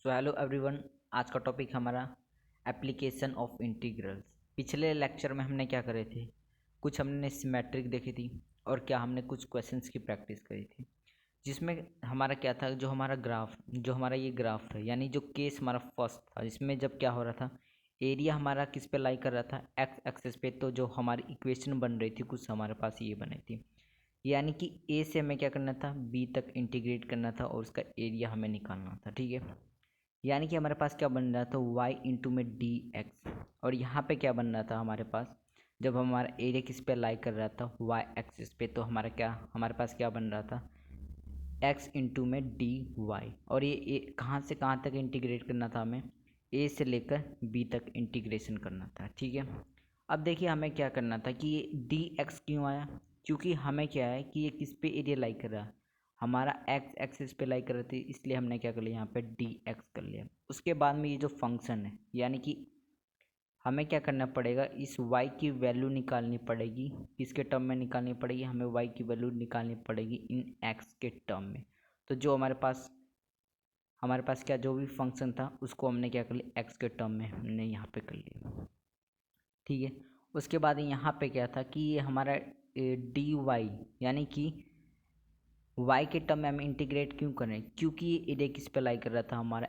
So hello everyone. आज का topic हमारा एप्लीकेशन ऑफ इंटीग्रल्स। पिछले लेक्चर में हमने क्या करे थे, कुछ हमने सिमेट्रिक देखी थी और क्या हमने कुछ क्वेश्चंस की प्रैक्टिस करी थी, जिसमें हमारा क्या था, जो हमारा ये ग्राफ है, यानी जो केस हमारा फर्स्ट था, इसमें जब क्या हो रहा था, एरिया हमारा किस पे लाई कर रहा था, एक्स एक्सिस पे। तो जो हमारी इक्वेशन बन रही थी कुछ हमारे पास ये बनी थी, यानी कि ए से हमें क्या करना था, बी तक इंटीग्रेट करना था और उसका एरिया हमें निकालना था। ठीक है, यानी कि हमारे पास क्या बन रहा था, y इंटू में डी एक्स। और यहाँ पे क्या बन रहा था हमारे पास, जब हमारा एरिया किस पे लाई कर रहा था, y एक्सिस पे, तो हमारे पास क्या बन रहा था, x इंटू में डी वाई। और ये कहाँ से कहाँ तक इंटीग्रेट करना था, हमें a से लेकर b तक इंटीग्रेशन करना था। ठीक है, अब देखिए हमें क्या करना था कि ये डी एक्स क्यों आया, क्योंकि हमें क्या है कि ये किस पे एरिया लाई कर रहा है, हमारा एक्स एक्सिस पे लाई कर रही थी, इसलिए हमने क्या कर लिया, यहाँ पे डी एक्स कर लिया। उसके बाद में ये जो फंक्शन है, यानी कि हमें क्या करना पड़ेगा, इस y की वैल्यू निकालनी पड़ेगी, किसके टर्म में निकालनी पड़ेगी, हमें y की वैल्यू निकालनी पड़ेगी इन x के टर्म में। तो जो हमारे पास क्या, जो भी फंक्शन था उसको हमने क्या कर लिया, x के टर्म में हमने यहाँ पे कर लिया। ठीक है, उसके बाद यहाँ पे क्या था कि ये हमारा डी वाई, यानी कि y के टर्म में हम इंटीग्रेट क्यों करें, क्योंकि ये एरिया किस पे लाई कर रहा था, हमारा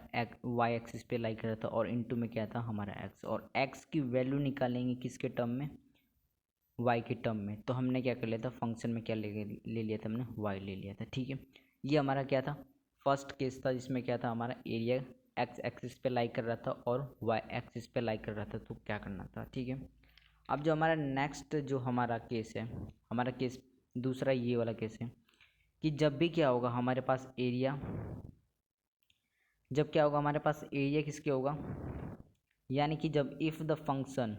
y एक्सिस पे लाई कर रहा था, और इनटू में क्या था हमारा x, और x की वैल्यू निकालेंगे किसके टर्म में, y के टर्म में। तो हमने क्या कर लिया था, फंक्शन में क्या ले लिया था, हमने y ले लिया था। ठीक है, ये हमारा क्या था, फर्स्ट केस था, जिसमें क्या था, हमारा एरिया x एक्सिस पे लाई कर रहा था और y एक्सिस पे लाई कर रहा था, तो क्या करना था। ठीक है, अब जो हमारा नेक्स्ट जो हमारा केस है, हमारा केस दूसरा ये वाला केस है कि जब भी क्या होगा हमारे पास एरिया, जब क्या होगा हमारे पास एरिया किसके होगा, यानी कि जब if the function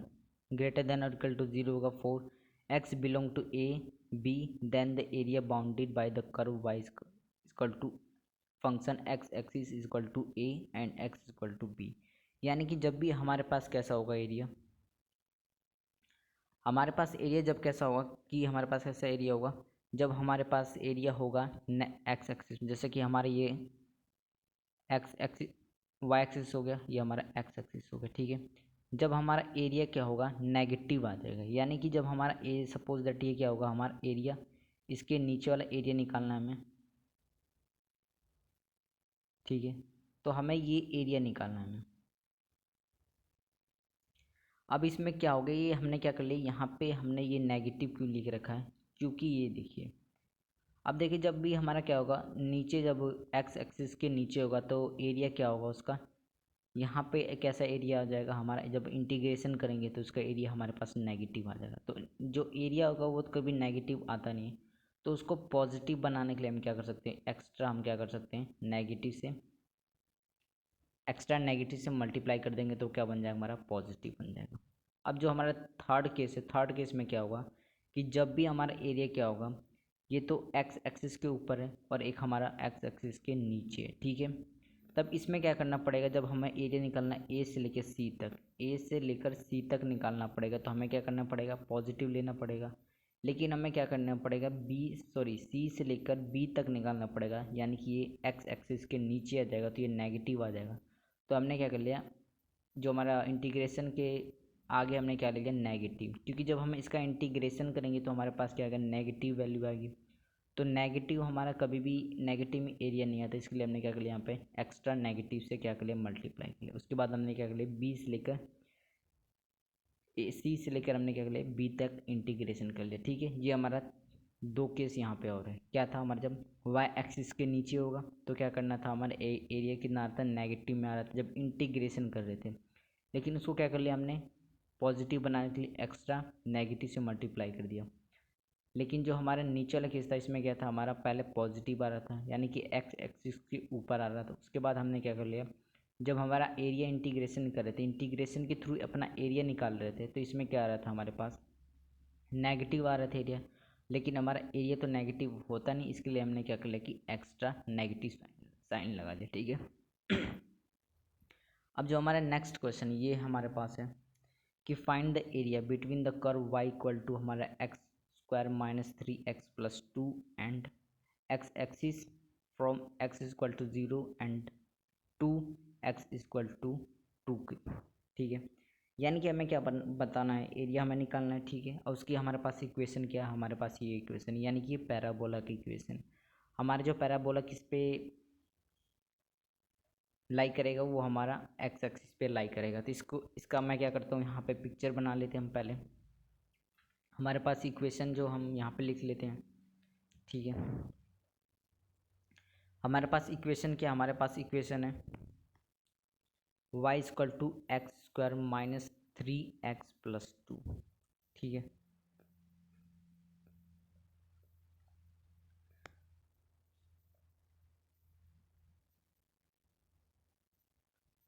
greater than और इक्वल टू जीरो होगा for x belong to a b, then the area bounded by the curve y equal to function x axis is equal to a and x equal to b. यानी कि जब भी हमारे पास कैसा होगा area, हमारे पास area जब कैसा होगा कि हमारे पास ऐसा एरिया होगा जब हमारे पास एरिया होगा एक्स एक्सिस, जैसे कि हमारे ये एक्स एक्सिस वाई एक्सिस हो गया, ये हमारा एक्स एक्सिस हो गया। ठीक है, जब हमारा एरिया क्या होगा, नेगेटिव आ जाएगा, यानी कि जब हमारा सपोज दैट ये क्या होगा, हमारा एरिया, इसके नीचे वाला एरिया निकालना है हमें। ठीक है, तो हमें ये एरिया निकालना है हमें। अब इसमें क्या हो गया, ये हमने क्या कर लिया, यहाँ पे हमने ये नेगेटिव क्यों लिख रखा है, क्योंकि ये देखिए, अब देखिए जब भी हमारा क्या होगा नीचे, जब एक्स एक्सिस के नीचे होगा तो एरिया क्या होगा उसका, यहाँ पे एक ऐसा एरिया आ जाएगा हमारा, जब इंटीग्रेशन करेंगे तो उसका एरिया हमारे पास नेगेटिव आ जाएगा। तो जो एरिया होगा वो तो कभी नेगेटिव आता नहीं है, तो उसको पॉजिटिव बनाने के लिए हम क्या कर सकते हैं, एक्स्ट्रा हम क्या कर सकते हैं, एक्स्ट्रा नेगेटिव से मल्टीप्लाई कर देंगे तो क्या बन जाएगा, हमारा पॉजिटिव बन जाएगा। अब जो हमारा थर्ड केस है, थर्ड केस में क्या होगा कि जब भी हमारा एरिया क्या होगा, ये तो एक्स एक्सिस के ऊपर है और एक हमारा एक्स एक्सिस के नीचे है। ठीक है, तब इसमें क्या करना पड़ेगा, जब हमें एरिया निकालना है ए से लेकर सी तक, ए से लेकर सी तक निकालना पड़ेगा, तो हमें क्या करना पड़ेगा, पॉजिटिव लेना पड़ेगा। लेकिन हमें क्या करना पड़ेगा, सी से लेकर बी तक निकालना पड़ेगा, यानी कि ये एक्स एक्सिस के नीचे आ जाएगा तो ये नेगेटिव आ जाएगा। तो हमने क्या कर लिया, जो हमारा इंटीग्रेशन के आगे हमने क्या ले लिया, नेगेटिव, क्योंकि जब हम इसका इंटीग्रेशन करेंगे तो हमारे पास क्या आएगा, नेगेटिव वैल्यू आएगी। तो नेगेटिव हमारा कभी भी नेगेटिव में एरिया नहीं आता, इसके लिए हमने क्या कर लिया, यहाँ पे एक्स्ट्रा नेगेटिव से क्या कर लिया, मल्टीप्लाई कर लिया। उसके बाद हमने क्या कर लिया, बी से लेकर सी से लेकर हमने क्या कर लिया, बी तक इंटीग्रेशन कर लिया। ठीक है, ये हमारा दो केस यहाँ पे और है। क्या था हमारा, जब वाई एक्सिस के नीचे होगा तो क्या करना था, हमारे एरिया कितना आता है, नेगेटिव में आ रहा था जब इंटीग्रेशन कर रहे थे, लेकिन उसको क्या कर लिया हमने, पॉजिटिव बनाने के लिए एक्स्ट्रा नेगेटिव से मल्टीप्लाई कर दिया। लेकिन जो हमारा नीचे वाला केस था, इसमें क्या था, हमारा पहले पॉजिटिव आ रहा था, यानी कि एक्स एक्सिस के ऊपर आ रहा था। उसके बाद हमने क्या कर लिया, जब हमारा एरिया इंटीग्रेशन कर रहे थे, इंटीग्रेशन के थ्रू अपना एरिया निकाल रहे थे, तो इसमें क्या आ रहा था, हमारे पास नेगेटिव आ रहा था एरिया, लेकिन हमारा एरिया तो नेगेटिव होता नहीं, इसके लिए हमने क्या कर लिया कि एक्स्ट्रा नेगेटिव साइन लगा दिया। ठीक है, अब जो हमारा नेक्स्ट क्वेश्चन ये हमारे पास है कि find the area between the curve y equal to हमारा X square minus 3x+2 and X axis from x is equal to 0 and to X equal to 2 की, ठीक है। यानी कि हमें क्या बताना है, एरिया हमें निकालना है, ठीक है। और उसकी हमारे पास इक्वेशन क्या है, हमारे पास ये इक्वेशन, यानी कि ये पैराबोला की इक्वेशन। हमारे जो पैराबोला किस पे लाई करेगा, वो हमारा एक्स एक्सिस पे लाई करेगा। तो इसका मैं क्या करता हूँ, यहाँ पे पिक्चर बना लेते हैं हम पहले। हमारे पास इक्वेशन जो हम यहाँ पे लिख लेते हैं, ठीक है। हमारे पास इक्वेशन क्या, हमारे पास इक्वेशन है y equal to x square minus 3x plus 2, ठीक है।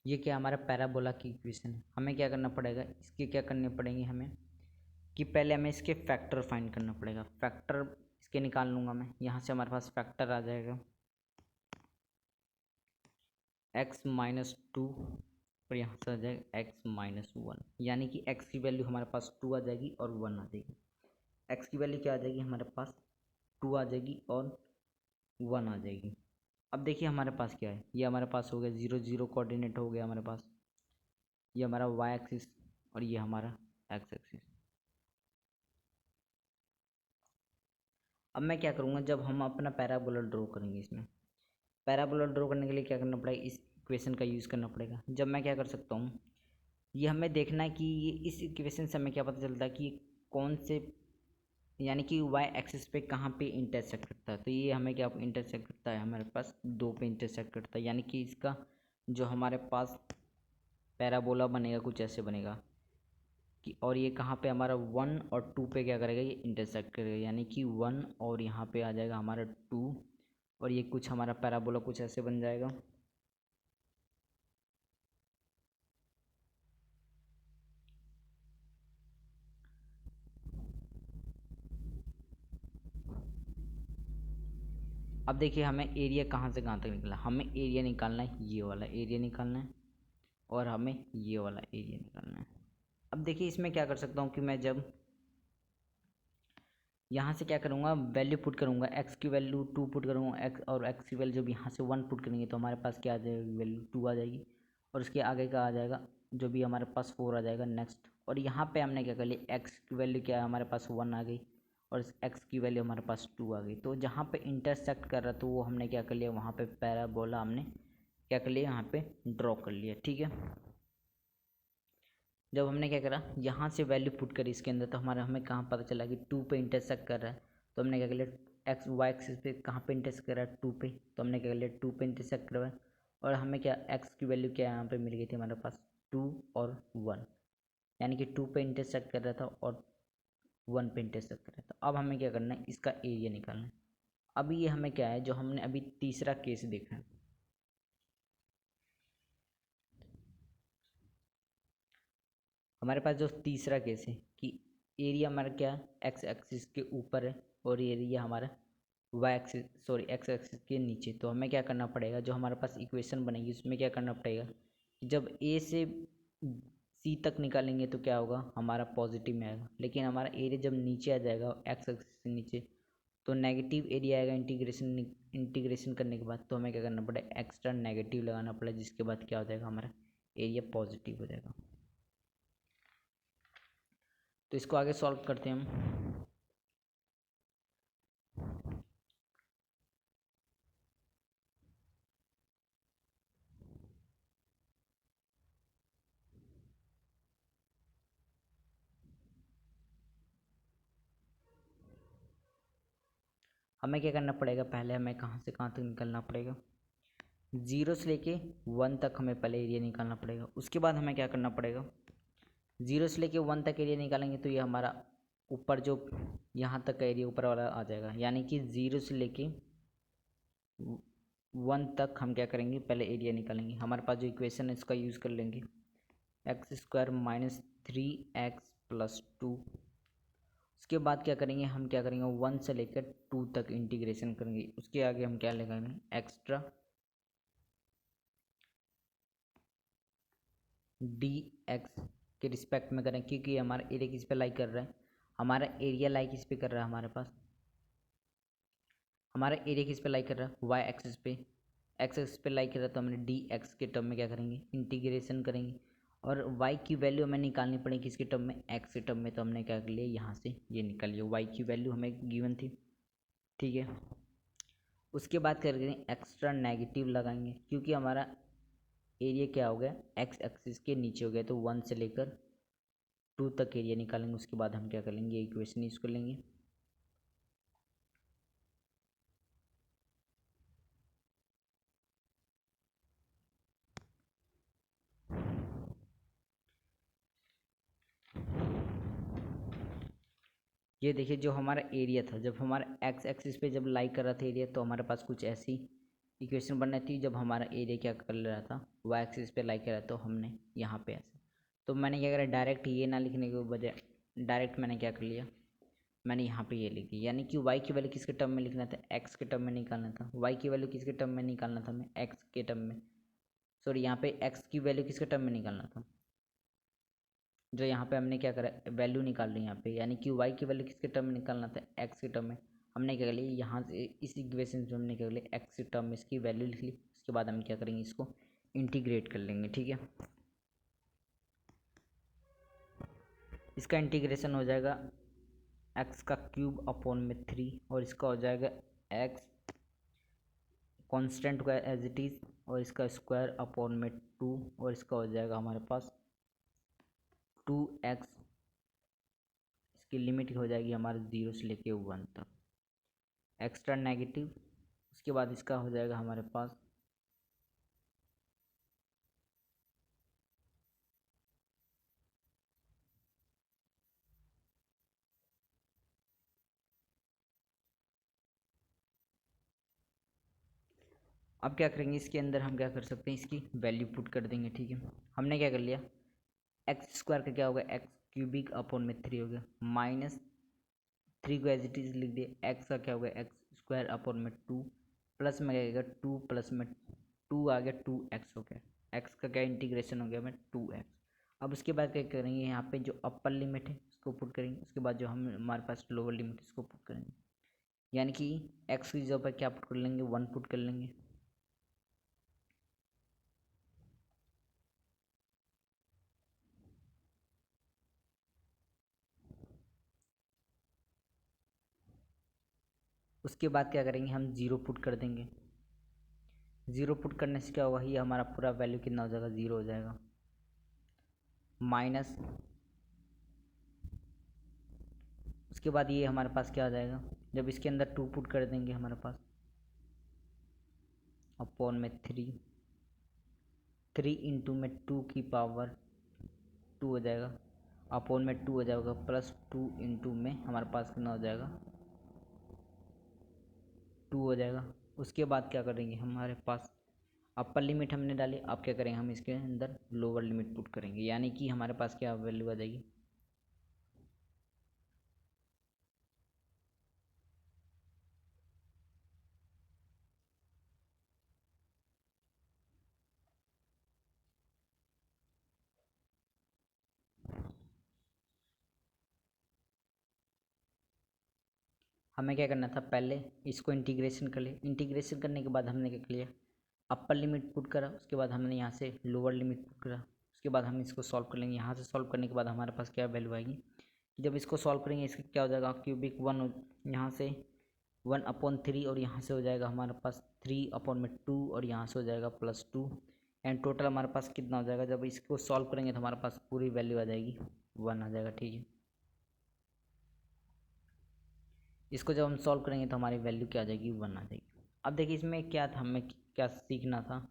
ये क्या हमारा पैराबोला की इक्वेशन है। हमें क्या करना पड़ेगा, इसके क्या करने पड़ेंगे हमें, कि पहले हमें इसके फैक्टर फाइंड करना पड़ेगा। फैक्टर इसके निकाल लूँगा मैं, यहाँ से हमारे पास फैक्टर आ जाएगा x माइनस 2 और यहाँ से आ जाएगा x माइनस 1, यानी कि x की वैल्यू हमारे पास 2 आ जाएगी और 1 आ जाएगी। x की वैल्यू क्या आ जाएगी हमारे पास, 2 आ जाएगी और 1 आ जाएगी। अब देखिए हमारे पास क्या है, ये हमारे पास हो गया 0 0 कोऑर्डिनेट हो गया हमारे पास, ये हमारा y एक्सिस और ये हमारा x एक्सिस। अब मैं क्या करूँगा, जब हम अपना पैराबोला ड्रॉ करेंगे, इसमें पैराबोला ड्रॉ करने के लिए क्या करना पड़ेगा, इस इक्वेशन का यूज़ करना पड़ेगा। जब मैं क्या कर सकता हूँ, ये हमें देखना है कि ये इस इक्वेशन से हमें क्या पता चलता है कि कौन से, यानी कि वाई एक्सिस पे कहाँ पे इंटरसेक्ट करता है। तो ये हमें क्या इंटरसेक्ट करता है, हमारे पास 2 पे इंटरसेक्ट करता है, यानी कि इसका जो हमारे पास पैराबोला बनेगा कुछ ऐसे बनेगा कि, और ये कहाँ पे हमारा 1 और 2 पे क्या करेगा, ये इंटरसेक्ट करेगा, यानी कि 1 और यहाँ पे आ जाएगा हमारा 2 और ये कुछ हमारा पैराबोला कुछ ऐसे बन जाएगा। अब देखिए हमें एरिया कहाँ से कहाँ तक निकला, हमें एरिया निकालना है, ये वाला एरिया निकालना है और हमें ये वाला एरिया निकालना है। अब देखिए इसमें क्या कर सकता हूँ कि मैं जब यहाँ से क्या करूँगा, वैल्यू पुट करूँगा, x की वैल्यू 2 पुट करूँगा, x और x की वैल्यू जब यहाँ से 1 पुट करेंगे तो हमारे पास क्या आ जाएगी, वैल्यू 2 आ जाएगी और उसके आगे का आ जाएगा जो भी हमारे पास 4 आ जाएगा नेक्स्ट। और यहाँ पे हमने क्या कर लिया, x की वैल्यू क्या है हमारे पास 1 आ गई और x की वैल्यू हमारे पास 2 आ गई। तो जहाँ पे इंटरसेक्ट कर रहा तो वो हमने क्या कर लिया, वहाँ पे पैराबोला हमने क्या कर लिया, यहाँ पे ड्रॉ कर लिया, ठीक है। जब हमने क्या करा, यहाँ से वैल्यू पुट करी इसके अंदर, तो हमारा हमें कहाँ पता चला कि 2 पे इंटरसेक्ट कर रहा है। तो हमने क्या कर लिया, एक्स वाई एक्सिस पे कहाँ पे इंटरसेक्ट कर रहा है, 2 पे, तो हमने क्या कर लिया 2 पे इंटरसेक्ट करवाया और हमें क्या एक्स की वैल्यू क्या यहाँ पे मिल गई थी हमारे पास 2 और 1, यानी कि 2 पे इंटरसेक्ट कर रहा था और 1 पे इंटरसेक्ट कर रहा था। अब हमें क्या करना है, इसका एरिया निकालना है। अभी ये हमें क्या है, जो हमने अभी तीसरा केस देखा है, हमारे पास जो तीसरा केस है कि एरिया हमारा क्या है, एक्स एक्सिस के ऊपर है और एरिया हमारा y axis sorry x axis के नीचे। तो हमें क्या करना पड़ेगा, जो हमारे पास इक्वेशन बनेगी उसमें क्या करना पड़ेगा कि जब ए से सी तक निकालेंगे तो क्या होगा, हमारा पॉजिटिव में आएगा, लेकिन हमारा एरिया जब नीचे आ जाएगा एक्स एक्सिस से नीचे तो नेगेटिव एरिया आएगा इंटीग्रेशन करने के बाद। तो हमें क्या करना पड़ेगा, एक्स्ट्रा नेगेटिव लगाना पड़ेगा, जिसके बाद क्या हो जाएगा, हमारा एरिया पॉजिटिव हो जाएगा। तो इसको आगे सॉल्व करते हैं हम। हमें क्या करना पड़ेगा, पहले हमें कहाँ से कहाँ तक निकलना पड़ेगा, 0 से लेके 1 तक हमें पहले एरिया निकालना पड़ेगा। उसके बाद हमें क्या करना पड़ेगा, 0 से लेके 1 तक एरिया निकालेंगे तो ये हमारा ऊपर जो यहाँ तक का एरिया ऊपर वाला आ जाएगा, यानी कि 0 से लेके 1 तक हम क्या करेंगे, पहले एरिया निकालेंगे। हमारे पास जो इक्वेशन है इसका यूज़ कर लेंगे, x square minus 3x plus 2। उसके बाद क्या करेंगे, हम क्या करेंगे 1 से लेकर 2 तक इंटीग्रेशन करेंगे। उसके आगे हम क्या लगाएंगे, एक्स्ट्रा डी एक्स के रिस्पेक्ट में करें, क्योंकि हमारा एरिया किस पे लाई कर रहा है, हमारा एरिया लाई किस पे कर रहा है, हमारे पास हमारा एरिया किस पे लाई कर रहा है, वाई एक्सिस पे। एक्स एक्स पे लाई करा तो हमने डी एक्स के टर्म में क्या करेंगे, इंटीग्रेशन करेंगे। और वाई की वैल्यू हमें निकालनी पड़ेगी किसके टर्म में, एक्स के टर्म में। तो हमने क्या कर लिया, यहाँ से ये निकाल लिया, वाई की वैल्यू हमें गिवन थी, ठीक है। उसके बाद क्या करेंगे, एक्स्ट्रा नेगेटिव लगाएंगे, क्योंकि हमारा एरिया क्या हो गया, एक्स एक्सिस के नीचे हो गया, तो 1 से लेकर 2 तक एरिया निकालेंगे। उसके बाद हम क्या करेंगे, इक्वेशन इसको लेंगे, ये देखिए जो हमारा एरिया था, जब हमारा एक्स एक्सिस पे जब लाई कर रहा था एरिया, तो हमारे पास कुछ ऐसी इक्वेशन बननी थी। जब हमारा एरिया क्या कर रहा था, वाई एक्सिस पे लाई कर रहा था, तो हमने यहाँ पे ऐसे, तो मैंने क्या करा, डायरेक्ट ये ना लिखने के बजाय डायरेक्ट मैंने क्या कर लिया, मैंने यहाँ पे ये लिख दिया। यानी कि वाई की वैल्यू किसके टर्म में लिखना था, एक्स के टर्म में निकालना था। वाई की वैल्यू किसके टर्म में निकालना था, मैं एक्स के टर्म में, सॉरी यहाँ पे एक्स की वैल्यू किसके टर्म में निकालना था, जो यहाँ पे हमने क्या करा, वैल्यू निकाल रही है यहाँ पे, यानी कि वाई की वैल्यू किसके टर्म में निकालना था, एक्स के टर्म में। हमने क्या कर लिया, यहाँ से इस इक्वेशन में हमने क्या कर लिया, एक्स के टर्म में इसकी वैल्यू लिख ली। उसके बाद हम क्या करेंगे, इसको इंटीग्रेट कर लेंगे, ठीक है। इसका इंटीग्रेशन हो जाएगा एक्स का क्यूब अपॉन में 3, और इसका हो जाएगा एक्स कांस्टेंट का एज इट इज़, और इसका स्क्वायर अपॉन में 2, और इसका हो जाएगा हमारे पास 2x। इसकी लिमिट हो जाएगी हमारे 0 से लेके 1 तक, एक्स्ट्रा नेगेटिव। उसके बाद इसका हो जाएगा हमारे पास अब क्या करेंगे, इसके अंदर हम क्या कर सकते हैं, इसकी वैल्यू पुट कर देंगे, ठीक है। हमने क्या कर लिया, एक्स स्क्वायर का क्या होगा, एक्स क्यूबिक अपॉन में 3 हो गया, माइनस 3 को एज इट इज लिख दिया, एक्स का क्या होगा, एक्स स्क्वायर अपॉन में 2, प्लस में क्या आएगा 2 प्लस में 2 आ गया, 2x हो गया। एक्स का क्या इंटीग्रेशन हो गया में 2x। अब उसके बाद क्या करेंगे, यहाँ पे जो अपर लिमिट है उसको पुट करेंगे। उसके बाद जो हम हमारे पास लोअर लिमिट है उसको पुट करेंगे, यानी कि एक्स की जगह पर क्या पुट कर लेंगे, 1 पुट कर लेंगे। उसके बाद क्या करेंगे, हम 0 पुट कर देंगे। 0 पुट करने से क्या होगा, ये हमारा पूरा वैल्यू कितना हो जाएगा, 0 हो जाएगा, माइनस। उसके बाद ये हमारे पास क्या आ जाएगा, जब इसके अंदर 2 पुट कर देंगे हमारे पास अपॉन में 3 इंटू में 2 की पावर 2 हो जाएगा, अपॉन में 2 हो जाएगा, प्लस 2 इंटू में हमारे पास कितना हो जाएगा, 2 हो जाएगा। उसके बाद क्या करेंगे, हमारे पास अपर लिमिट हमने डाली, अब क्या करेंगे, हम इसके अंदर लोअर लिमिट पुट करेंगे, यानी कि हमारे पास क्या वैल्यू आ जाएगी, हमें क्या करना था, पहले इसको इंटीग्रेशन कर लिया। इंटीग्रेशन करने के बाद हमने क्या कर लिया, अपर लिमिट पुट करा। उसके बाद हमने यहाँ से लोअर लिमिट पुट करा। उसके बाद हम इसको सॉल्व कर लेंगे। यहाँ से सॉल्व करने के बाद हमारे पास क्या वैल्यू आएगी, कि जब इसको सॉल्व करेंगे इसका क्या हो जाएगा, क्यूबिक 1 यहाँ से 1/3, और यहाँ से हो जाएगा हमारे पास 3/2, और यहाँ से हो जाएगा +2, एंड टोटल हमारे पास कितना हो जाएगा, जब इसको सॉल्व करेंगे तो हमारे पास पूरी वैल्यू आ जाएगी 1 आ जाएगा, ठीक है। इसको जब हम सॉल्व करेंगे तो हमारी वैल्यू क्या आ जाएगी, 1 आ जाएगी। अब देखिए इसमें क्या था, हमें क्या सीखना था,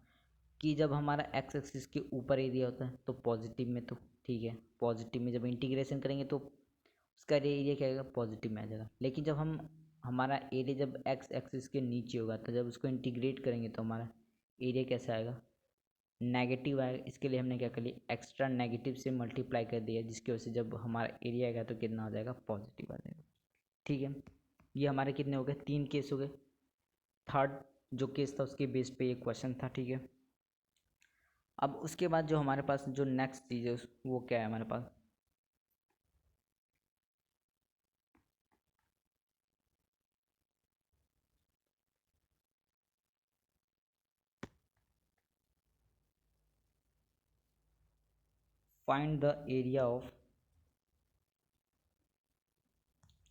कि जब हमारा एक्स एक्सिस के ऊपर एरिया होता है तो पॉजिटिव में, तो ठीक है, पॉजिटिव में जब इंटीग्रेशन करेंगे तो उसका एरिया क्या आएगा, पॉजिटिव में आ जाएगा। लेकिन जब हम हमारा एरिया जब एक्स एक्सिस के नीचे होगा तो जब उसको इंटीग्रेट करेंगे तो हमारा एरिया कैसा आएगा, नेगेटिव आएगा। इसके लिए हमने क्या कर लिया, एक्स्ट्रा नेगेटिव से मल्टीप्लाई कर दिया, जिसकी वजह से जब हमारा एरिया आएगा तो कितना आ जाएगा, पॉजिटिव आ जाएगा, ठीक है। ये हमारे कितने हो गए, 3 केस हो गए। थर्ड जो केस था उसके बेस पे ये क्वेश्चन था, ठीक है। अब उसके बाद जो हमारे पास जो नेक्स्ट चीज़ है वो क्या है हमारे पास, find the area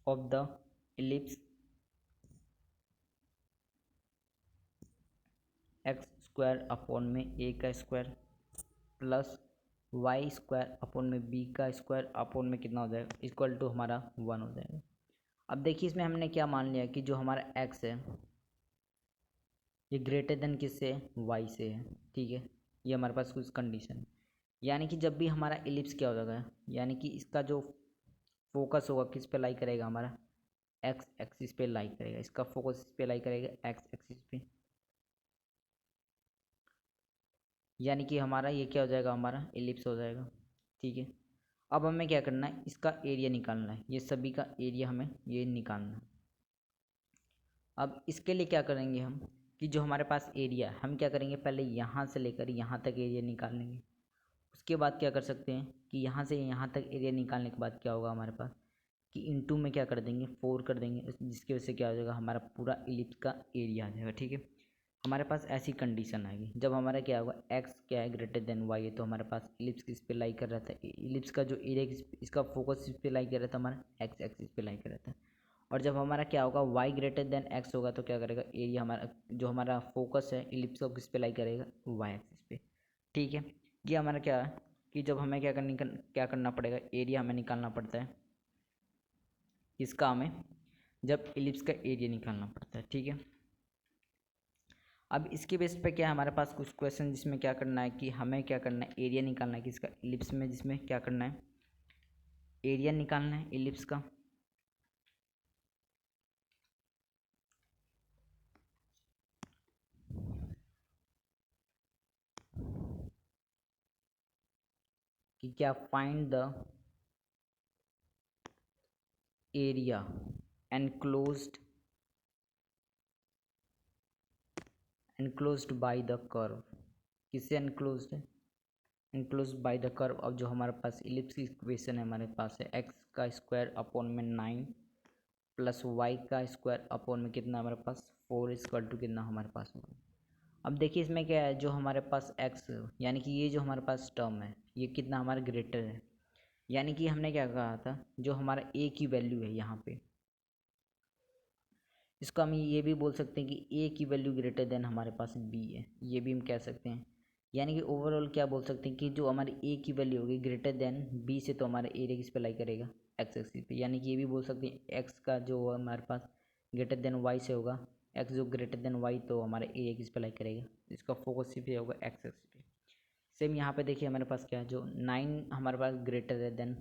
of the ellipse X square upon में ए का square plus Y square upon में बी का स्क्वायर अपॉन में कितना हो जाएगा, इक्वल टू हमारा 1 हो जाएगा। अब देखिए इसमें हमने क्या मान लिया कि जो हमारा एक्स है ये ग्रेटर देन किससे है, वाई से है, ठीक है। ये हमारे पास कुछ कंडीशन, यानी कि जब भी हमारा इलिप्स क्या हो जाएगा, यानी कि इसका जो फोकस होगा किस पे लाई करेगा, हमारा एक्स एक्सिस पे लाई करेगा, इसका फोकस इस पे लाई करेगा एक्स एक्सिस पे, यानी कि हमारा ये क्या हो जाएगा, हमारा इलिप्स हो जाएगा, ठीक है। अब हमें क्या करना है, इसका एरिया निकालना है, ये सभी का एरिया हमें ये निकालना है। अब इसके लिए क्या करेंगे हम कि जो हमारे पास एरिया हम क्या करेंगे, पहले यहाँ से लेकर यहाँ तक एरिया निकाल लेंगे। उसके बाद क्या कर सकते हैं कि यहाँ से यहाँ तक एरिया निकालने के बाद क्या होगा हमारे पास कि इनटू में क्या कर देंगे 4 कर देंगे, जिसकी वजह से क्या हो जाएगा, हमारा पूरा इलिप्स का एरिया आ जाएगा, ठीक है। हमारे पास ऐसी कंडीशन आएगी जब हमारा क्या होगा, एक्स क्या है ग्रेटर देन वाई है, तो हमारे पास इलिप्स किस पे लाई कर रहा था, इलिप्स का जो एरिया इसका फोकस इस पे लाई कर रहा था, हमारा एक्स एक्सिस पे लाई कर रहा था। और जब हमारा क्या होगा वाई ग्रेटर देन एक्स होगा तो क्या करेगा, एरिया हमारा जो हमारा फोकस है इलिप्स को किस पे लाई करेगा, वाई एक्सिस पे, ठीक है। ये हमारा क्या है कि जब हमें क्या करना पड़ेगा, एरिया हमें निकालना पड़ता है, इसका हमें जब इलिप्स का एरिया निकालना पड़ता है, ठीक है। अब इसके बेस पे क्या है, हमारे पास कुछ क्वेश्चन जिसमें क्या करना है कि हमें क्या करना है, एरिया निकालना है किसका, इलिप्स में, जिसमें क्या करना है, एरिया निकालना है इलिप्स का। कि क्या find the area enclosed enclosed bye the curve, किससे एनक्लोज्ड है, एनक्लोज्ड बाय द कर्व। अब जो हमारे पास इलिप्स की इक्वेशन है, हमारे पास है एक्स का स्क्वायर अपॉन में 9 प्लस वाई का स्क्वायर अपॉन में कितना हमारे पास 4 इक्वल टू कितना हमारे पास होगा। अब देखिए इसमें क्या है, जो हमारे पास एक्स यानी कि ये जो हमारे पास टर्म है ये कितना हमारा ग्रेटर है, यानी कि हमने क्या कहा था, जो हमारा ए की वैल्यू है यहाँ पे, इसको हम ये भी बोल सकते हैं कि ए की वैल्यू ग्रेटर देन हमारे पास बी है, ये भी हम कह सकते हैं। यानी कि ओवरऑल क्या बोल सकते हैं कि जो हमारे ए की वैल्यू होगी ग्रेटर देन बी से, तो हमारा एरिया किस पे लाई करेगा, एक्स एक्सिस पे। यानी कि ये भी बोल सकते हैं एक्स का जो हमारे पास ग्रेटर देन वाई से होगा, एक्स जो ग्रेटर देन वाई, तो हमारा एरिया किस पे लाई करेगा, इसका फोकस सिर्फ ये होगा एक्स एक्सिस पे। सेम यहाँ पे देखिए हमारे पास क्या है, जो 9 हमारे पास ग्रेटर है देन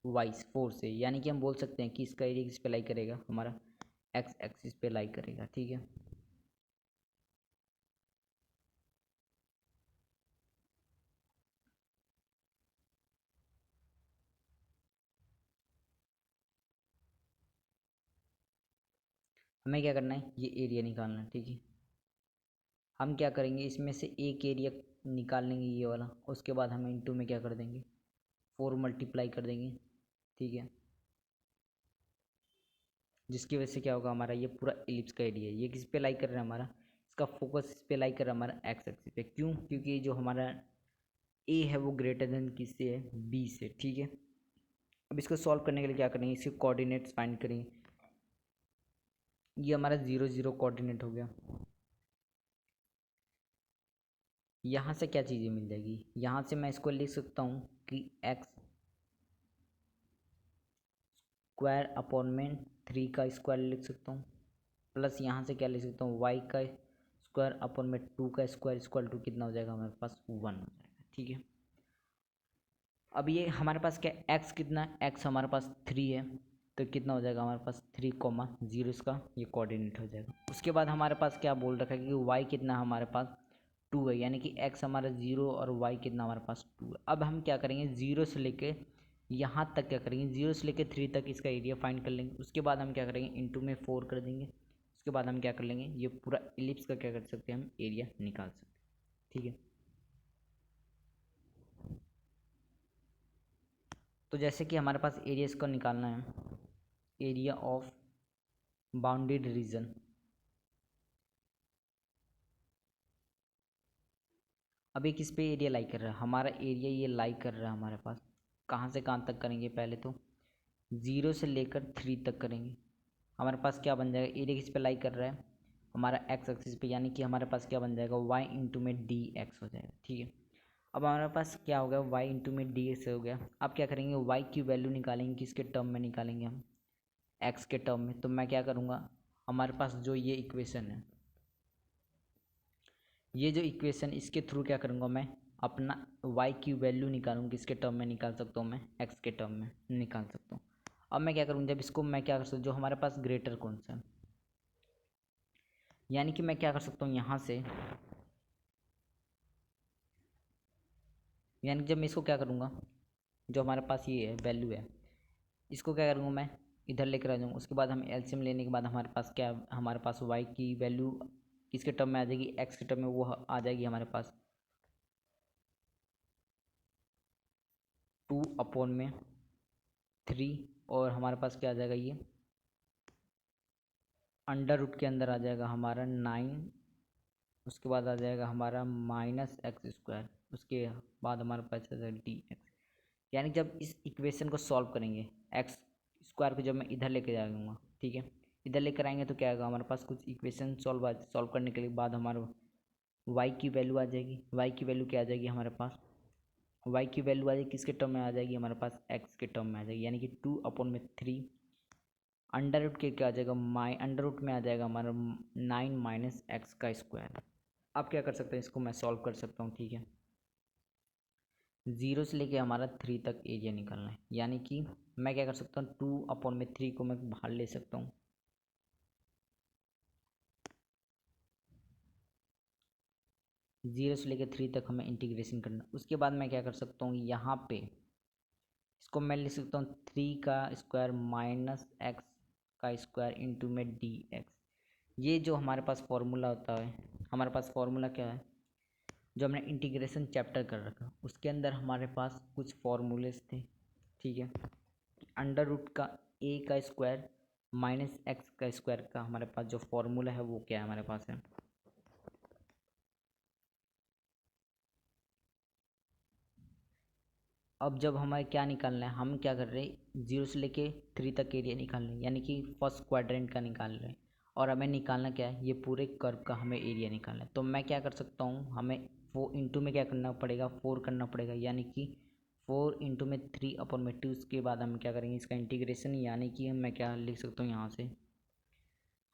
वाई 4 से, यानी कि हम बोल सकते हैं कि इसका एरिया किस पे लाई करेगा, हमारा एक्स एक्सिस पे लाई करेगा, ठीक है। हमें क्या करना है, ये एरिया निकालना है, ठीक है। हम क्या करेंगे, इसमें से एक एरिया निकाल लेंगे ये वाला, उसके बाद हम इंटू में क्या कर देंगे 4 मल्टीप्लाई कर देंगे, ठीक है। जिसकी वजह से क्या होगा, हमारा ये पूरा इलिप्स का एरिया है, ये किस पे लाई कर रहा है, हमारा इसका फोकस इस पे लाई कर रहा है, हमारा एक्स एक्सिस पे। क्यों, क्योंकि जो हमारा ए है वो ग्रेटर देन किससे है, बी से, ठीक है। अब इसको सॉल्व करने के लिए क्या करेंगे, इसके कोऑर्डिनेट्स फाइंड करेंगे। ये हमारा 0 0 कोऑर्डिनेट हो गया। यहाँ से क्या चीज़ें मिल जाएगी, यहाँ से मैं इसको लिख सकता हूँ कि एक्स स्क्वायर अपॉन में 3 का स्क्वायर लिख सकता हूँ, प्लस यहाँ से क्या लिख सकता हूँ, वाई का स्क्वायर अपॉन में 2 का स्क्वायर इक्वल टू कितना हो जाएगा, हमारे पास 1 हो जाएगा, ठीक है। अब ये हमारे पास क्या, एक्स कितना है, एक्स हमारे पास 3 है, तो कितना हो जाएगा हमारे पास 3,0 इसका ये कोऑर्डिनेट हो जाएगा। उसके बाद हमारे पास क्या बोल रखा है कि वाई कितना हमारे पास 2 है, यानी कि एक्स हमारा 0 और वाई कितना हमारे पास 2 है। अब हम क्या करेंगे, 0 से लेके यहाँ तक क्या करेंगे, 0 से लेके 3 तक इसका एरिया फाइंड कर लेंगे। उसके बाद हम क्या करेंगे, इंटू में 4 कर देंगे। उसके बाद हम क्या कर लेंगे, ये पूरा इलिप्स का क्या कर सकते हैं, हम एरिया निकाल सकते हैं, ठीक है। तो जैसे कि हमारे पास एरिया इसको निकालना है, एरिया ऑफ बाउंडेड रीजन। अब ये किस पे एरिया लाई कर रहा है, हमारा एरिया ये लाई कर रहा है हमारे पास, कहाँ से कहाँ तक करेंगे, पहले तो 0 से लेकर 3 तक करेंगे। हमारे पास क्या बन जाएगा, एरिया किस पे लाई कर रहा है, हमारा एक्स एक्सिस पे, यानी कि हमारे पास क्या बन जाएगा, वाई इंटू में डी एक्स हो जाएगा। ठीक है, अब हमारे पास क्या हो गया, वाई इंटू में डी एक्स हो गया। अब क्या करेंगे, वाई की वैल्यू निकालेंगे, किसके टर्म में निकालेंगे हम, एक्स के टर्म में। तो मैं क्या करूँगा, हमारे पास जो ये इक्वेशन है, ये जो इक्वेशन, इसके थ्रू क्या करूँगा मैं, अपना y की वैल्यू निकालूँ, किसके टर्म में निकाल सकता हूँ मैं, x के टर्म में निकाल सकता हूँ। अब मैं क्या करूँ, जब इसको मैं क्या कर सकता हूँ, जो हमारे पास ग्रेटर कौन सा है, यानी कि मैं क्या कर सकता हूँ यहाँ से, यानी जब मैं इसको क्या करूँगा, जो हमारे पास ये है वैल्यू है, इसको क्या करूँगा मैं, इधर लेकर आ जाऊँगा। उसके बाद हम एलसीएम लेने के बाद हमारे पास क्या, हमारे पास y की वैल्यू किसके टर्म में आ जाएगी, x के टर्म में, वो आ जाएगी हमारे पास 2/3, और हमारे पास क्या आ जाएगा, ये अंडर रूट के अंदर आ जाएगा हमारा 9, उसके बाद आ जाएगा हमारा -x², उसके बाद हमारे पास आ जाएगा dx। यानी जब इस इक्वेशन को सॉल्व करेंगे, एक्स स्क्वायर को जब मैं इधर लेके जाऊँगा, ठीक है, इधर लेकर आएंगे तो क्या आएगा हमारे पास, कुछ इक्वेशन सॉल्व करने के बाद हमारा y की वैल्यू आ जाएगी। y की वैल्यू क्या आ जाएगी हमारे पास, y की वैल्यू आ जाएगी किसके टर्म में आ जाएगी, हमारे पास x के टर्म में आ जाएगी, यानी कि 2/3 अंडर रूट के क्या आ जाएगा, अंडर रूट में आ जाएगा हमारा 9 - x²। अब क्या कर सकते हैं, इसको मैं सॉल्व कर सकता हूँ। ठीक है, 0 से लेके हमारा 3 तक एरिया निकालना है, यानी कि मैं क्या कर सकता हूँ, 2/3 को मैं बाहर ले सकता हूँ, 0 से लेकर 3 तक हमें इंटीग्रेशन करना। उसके बाद मैं क्या कर सकता हूँ, यहाँ पे इसको मैं लिख सकता हूँ 3 का स्क्वायर -x² इंटू में dx। ये जो हमारे पास फॉर्मूला होता है, हमारे पास फॉर्मूला क्या है, जो हमने इंटीग्रेशन चैप्टर कर रखा, उसके अंदर हमारे पास कुछ फॉर्मूलेस थे। ठीक है, अंडर रूट का a² -x² का हमारे पास जो फॉर्मूला है वो क्या है, हमारे पास है, अब जब हमें क्या निकालना है, हम क्या कर रहे हैं, 0 से लेके 3 तक एरिया निकाल रहे हैं, यानी कि फर्स्ट क्वाड्रेंट का निकाल रहे हैं, और हमें निकालना क्या है, ये पूरे कर्व का हमें एरिया निकालना है। तो मैं क्या कर सकता हूँ, हमें 4 इंटू में क्या करना पड़ेगा, 4 करना पड़ेगा, यानी कि 4 इंटू में 3/2। उसके बाद हम क्या करेंगे, इसका इंटीग्रेशन, यानी कि मैं क्या लिख सकता हूँ, यहाँ से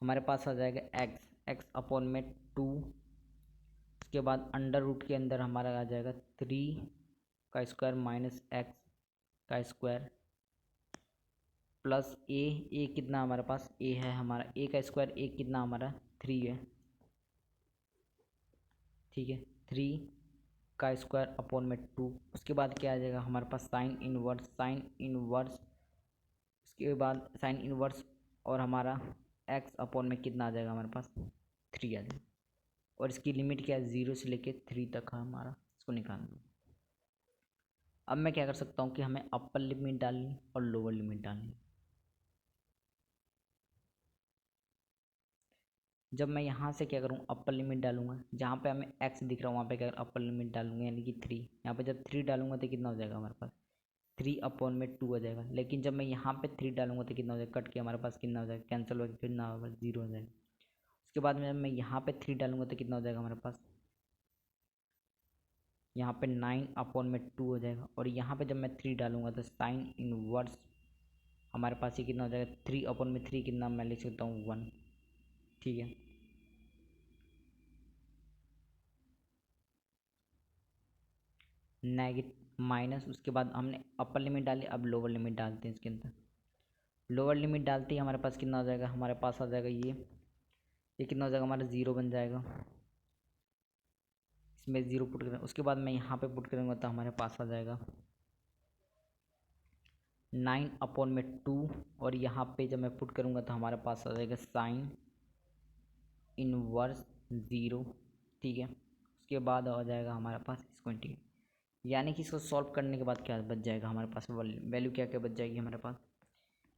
हमारे पास आ जाएगा x/2। उसके बाद अंडर रूट के अंदर हमारा आ जाएगा 3 का स्क्वायर -x² प्लस ए कितना हमारे पास, ए है हमारा, ए का स्क्वायर, ए कितना हमारा 3 है। ठीक है, 3 का स्क्वायर/2। उसके बाद क्या आ जाएगा हमारे पास, साइन इनवर्स। उसके बाद साइन इनवर्स, और हमारा x/में कितना आ जाएगा हमारे पास, 3 आ जाएगा। और इसकी लिमिट क्या है, 0 से लेके 3 तक है हमारा, इसको निकालना। अब मैं क्या कर सकता हूँ कि हमें अपर लिमिट डालनी और लोअर लिमिट डालनी। जब मैं यहाँ से क्या करूँ, अपर लिमिट डालूंगा, जहाँ पे हमें x दिख रहा है वहाँ पे क्या अपर लिमिट डालूंगा, यानी कि 3। यहाँ पे जब 3 डालूंगा तो कितना हो जाएगा हमारे पास, 3/2 हो जाएगा। लेकिन जब मैं यहाँ पे 3 डालूंगा तो कितना हो जाएगा, कट के हमारे पास कितना हो जाएगा, कैंसिल हो, फिर ना होगा, 0 हो जाएगा। उसके बाद में जब मैं यहाँ पे 3 डालूंगा तो कितना हो जाएगा हमारे पास, यहाँ पे 9/2 हो जाएगा। और यहाँ पे जब मैं 3 डालूंगा तो साइन इनवर्स हमारे पास ये कितना हो जाएगा, 3/3 कितना मैं लिख सकता हूँ, 1। ठीक है, माइनस, उसके बाद हमने अपर लिमिट डाली, अब लोअर लिमिट डालते हैं इसके अंदर। लोअर लिमिट डालते ही हमारे पास कितना हो जाएगा, हमारे पास आ जाएगा ये कितना हो जाएगा हमारा, 0 बन जाएगा। इसमें 0 पुट करें, उसके बाद मैं यहाँ पे पुट करूँगा तो हमारे पास आ जाएगा 9/2। और यहाँ पे जब मैं पुट करूँगा तो हमारे पास आ जाएगा साइन इनवर्स 0। ठीक है, उसके बाद आ जाएगा हमारे पास इसको इंटीग्रेट, यानी कि इसको सॉल्व करने के बाद क्या बच जाएगा हमारे पास, वैल्यू क्या क्या बच जाएगी हमारे पास,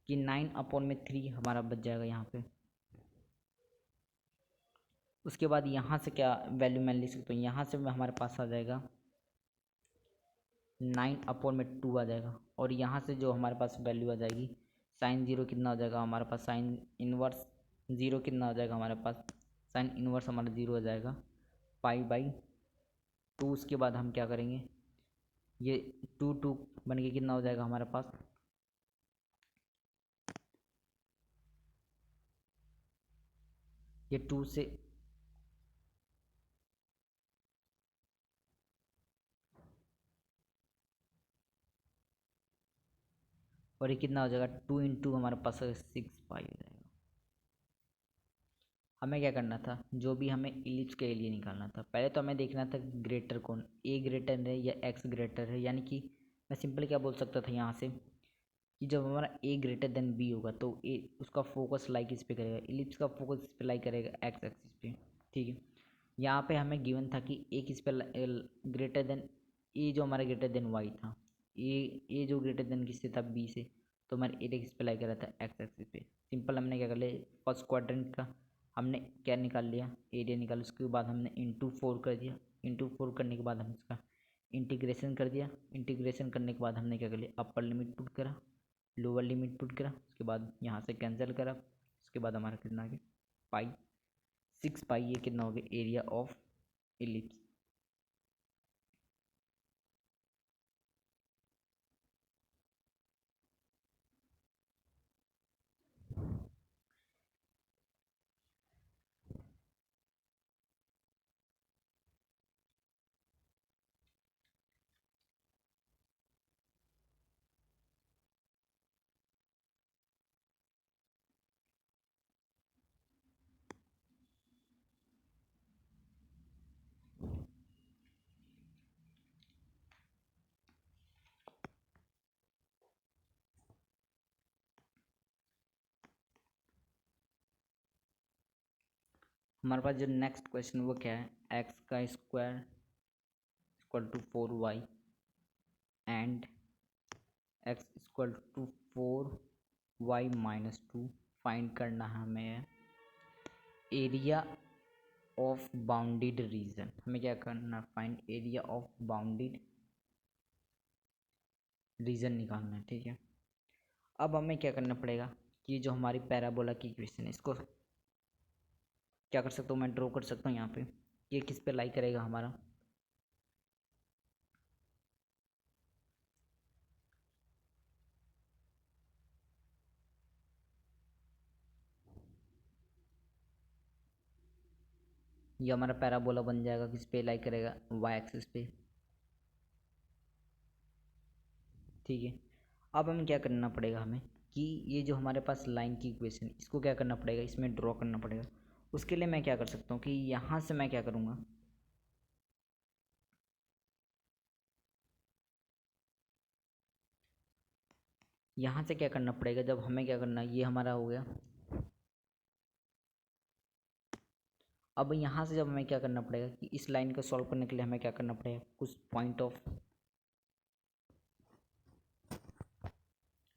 कि 9/3 हमारा बच जाएगा यहाँ पे। उसके बाद यहाँ से क्या वैल्यू मैं लिख सकता हूँ, यहाँ से हमारे पास आ जाएगा 9/2 आ जाएगा। और यहाँ से जो हमारे पास वैल्यू आ जाएगी साइन ज़ीरो कितना हो जाएगा हमारे पास, साइन इनवर्स ज़ीरो कितना हो जाएगा हमारे पास, साइन इनवर्स हमारा ज़ीरो हो जाएगा π/2। उसके बाद हम क्या करेंगे, ये 2 बन के कितना हो जाएगा हमारे पास, ये 2 से और ये कितना हो जाएगा 2 × हमारे पास 6π हो जाएगा। हमें क्या करना था, जो भी हमें इलिप्स के लिए निकालना था, पहले तो हमें देखना था ग्रेटर कौन, ए ग्रेटर है या एक्स ग्रेटर है। यानी कि मैं सिंपल क्या बोल सकता था यहाँ से कि जब हमारा ए ग्रेटर देन बी होगा तो ए उसका फोकस लाइक इस पे करेगा, इलिप्स का फोकस इस पे लाइक करेगा एक्स एक्सिस पे। ठीक है, यहाँ पे हमें गिवन था कि ए किस पे ग्रेटर देन, ए जो हमारा ग्रेटर देन वाई था, ए जो ग्रेटर देन किससे था, बी से, तो हमारे ए किस पे लाइक कर रहा था एक्स एक्सिस पे। सिंपल हमने क्या कर लिया, फर्स्ट क्वाड्रेंट का हमने क्या निकाल लिया, एरिया निकाल, उसके बाद हमने इंटू 4 कर दिया, इंटू 4 करने के बाद हम इसका इंटीग्रेशन कर दिया, इंटीग्रेशन करने के बाद हमने क्या कर लिया, अपर लिमिट पुट करा, लोअर लिमिट पुट करा, उसके बाद यहाँ से कैंसिल करा, उसके बाद हमारा कितना आ गया पाई, 6π। ये कितना हो गया एरिया ऑफ इलिप्स। हमारे पास जो नेक्स्ट क्वेश्चन वो क्या है, एक्स का square equal to 4y and x equal to 4y-2 find करना है हमें एरिया ऑफ बाउंडेड रीजन। हमें क्या करना है, find area of bounded reason निकालना है। ठीक है, अब हमें क्या करना पड़ेगा कि जो हमारी पैराबोला की इक्वेशन है इसको क्या कर सकता हूँ, मैं ड्रॉ कर सकता हूँ यहाँ पे, ये किस पे लाई करेगा हमारा, ये हमारा पैराबोला बन जाएगा, किस पे लाई करेगा, वाई एक्सिस पे। ठीक है, अब हमें क्या करना पड़ेगा, हमें कि ये जो हमारे पास लाइन की इक्वेशन इसको क्या करना पड़ेगा, इसमें ड्रॉ करना पड़ेगा। उसके लिए मैं क्या कर सकता हूँ कि यहाँ से मैं क्या करूँगा, यहाँ से क्या करना पड़ेगा, जब हमें क्या करना, ये हमारा हो गया। अब यहाँ से जब हमें क्या करना पड़ेगा कि इस लाइन को सॉल्व करने के लिए हमें क्या करना पड़ेगा, कुछ पॉइंट ऑफ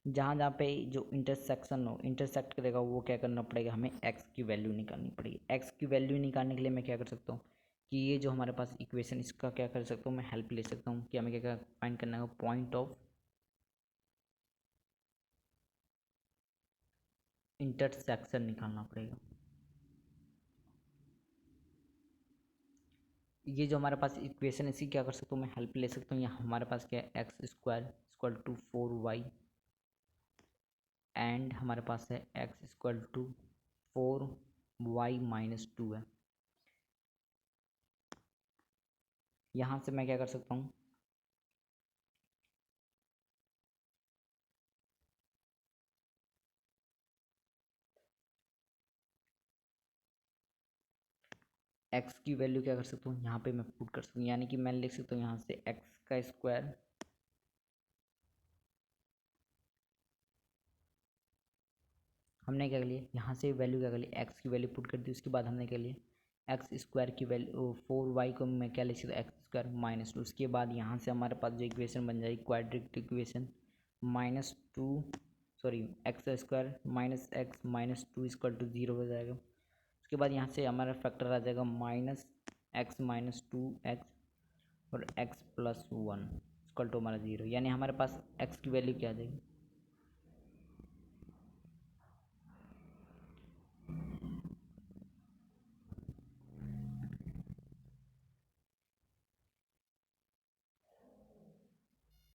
जहाँ जहाँ पे जो इंटरसेक्शन हो, इंटरसेक्ट करेगा, वो क्या करना पड़ेगा, हमें एक्स की वैल्यू निकालनी पड़ेगी। एक्स की वैल्यू निकालने के लिए मैं क्या कर सकता हूँ कि ये जो हमारे पास इक्वेशन इसका क्या कर सकता हूँ, मैं हेल्प ले सकता हूँ कि हमें क्या फाइंड करना है, पॉइंट ऑफ इंटरसेक्शन निकालना पड़ेगा। ये जो हमारे पास इक्वेशन है इसकी क्या कर सकता हूँ, मैं हेल्प ले सकता हूँ। यहाँ हमारे पास क्या है, x square equal to 4y and हमारे पास है एक्स इक्वल टू 4y-2 है। यहाँ से मैं क्या कर सकता हूँ, एक्स की वैल्यू क्या कर सकता हूँ, यहाँ पे मैं पुट कर सकता हूँ। यानी कि मैं लिख सकता हूँ यहाँ से एक्स का स्क्वायर हमने क्या कर लिया, यहाँ से वैल्यू क्या कर ली, एक्स की वैल्यू पुट कर दी। उसके बाद हमने क्या लिया, एक्स स्क्वायर की वैल्यू 4y को मैं क्या लिख सकता हूँ, एक्स स्क्वायर-2। उसके बाद यहाँ से हमारे पास जो इक्वेशन बन जाएगी quadratic equation -2 sorry x square minus x minus 2 equal to 0 हो जाएगा। उसके बाद यहाँ से हमारा फैक्टर आ जाएगा माइनस एक्स माइनस 2x और x प्लस 1 इक्वल टू हमारा 0, यानी हमारे पास x की वैल्यू क्या आ जाएगी